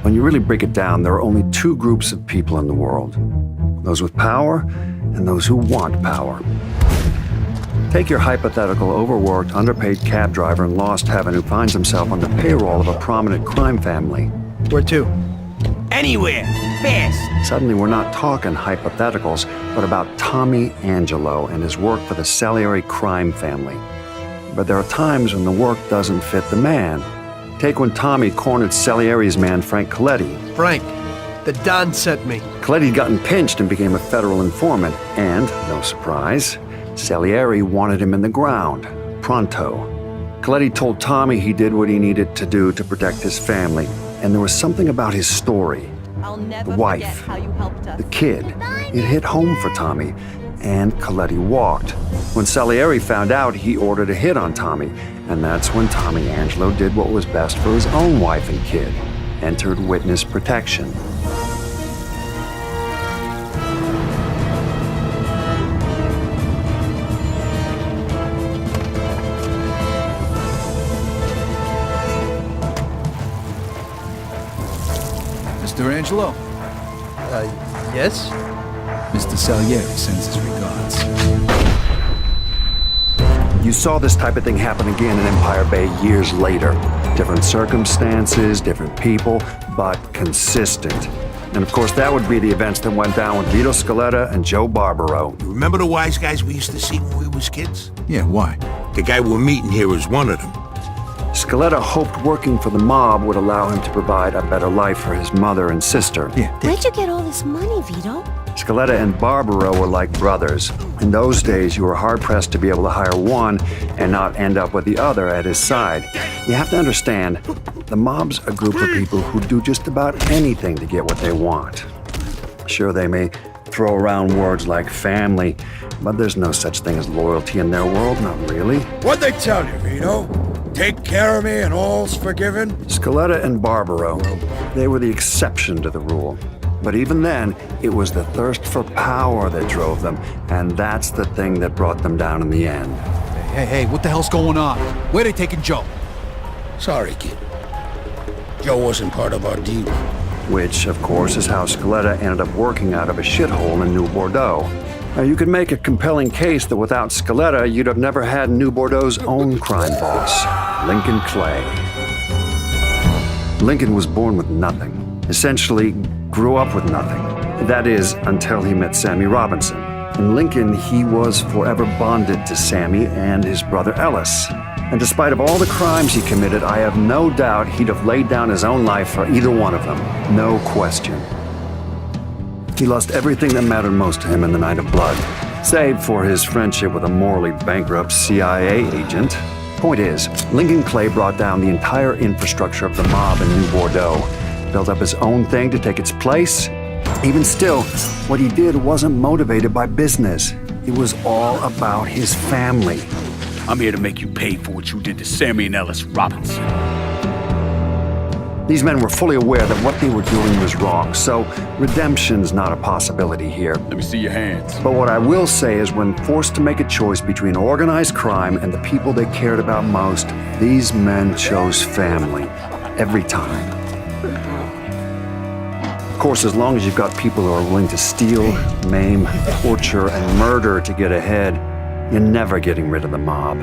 When you really break it down, there are only two groups of people in the world. Those with power and those who want power. Take your hypothetical overworked, underpaid cab driver in Lost Heaven who finds himself on the payroll of a prominent crime family. Where to? Anywhere. Fast. Suddenly, we're not talking hypotheticals, but about Tommy Angelo and his work for the Salieri crime family. But there are times when the work doesn't fit the man. Take when Tommy cornered Salieri's man, Frank Coletti. Frank, the Don sent me. Coletti'd gotten pinched and became a federal informant, and, no surprise, Salieri wanted him in the ground, pronto. Coletti told Tommy he did what he needed to do to protect his family, and there was something about his story. The wife, the kid. It hit home for Tommy, and Coletti walked. When Salieri found out, he ordered a hit on Tommy, and that's when Tommy Angelo did what was best for his own wife and kid, entered witness protection. Mr. Angelo? Yes? Mr. Salieri sends his regards. You saw this type of thing happen again in Empire Bay years later. Different circumstances, different people, but consistent. And of course, that would be the events that went down with Vito Scaletta and Joe Barbaro. You remember the wise guys we used to see when we was kids? Yeah, why? The guy we're meeting here is one of them. Scaletta hoped working for the mob would allow him to provide a better life for his mother and sister. Yeah. Where'd you get all this money, Vito? Scaletta and Barbaro were like brothers. In those days, you were hard-pressed to be able to hire one and not end up with the other at his side. You have to understand, the mob's a group of people who do just about anything to get what they want. Sure, they may throw around words like family, but there's no such thing as loyalty in their world, not really. What'd they tell you, Vito? Take care of me and all's forgiven? Scaletta and Barbaro, they were the exception to the rule. But even then, it was the thirst for power that drove them, and that's the thing that brought them down in the end. Hey, what the hell's going on? Where are they taking Joe? Sorry, kid. Joe wasn't part of our deal. Which, of course, is how Scaletta ended up working out of a shithole in New Bordeaux. Now, you could make a compelling case that without Scaletta, you'd have never had New Bordeaux's own crime boss, Lincoln Clay. Lincoln was born with nothing. Essentially, grew up with nothing. That is, until he met Sammy Robinson. In Lincoln, he was forever bonded to Sammy and his brother Ellis. And despite of all the crimes he committed, I have no doubt he'd have laid down his own life for either one of them. No question. He lost everything that mattered most to him in the Night of Blood, save for his friendship with a morally bankrupt CIA agent. Point is, Lincoln Clay brought down the entire infrastructure of the mob in New Bordeaux, built up his own thing to take its place. Even still, what he did wasn't motivated by business. It was all about his family. I'm here to make you pay for what you did to Sammy and Ellis Robinson. These men were fully aware that what they were doing was wrong, so redemption's not a possibility here. Let me see your hands. But what I will say is when forced to make a choice between organized crime and the people they cared about most, these men chose family. Every time. Of course, as long as you've got people who are willing to steal, maim, torture, and murder to get ahead, you're never getting rid of the mob.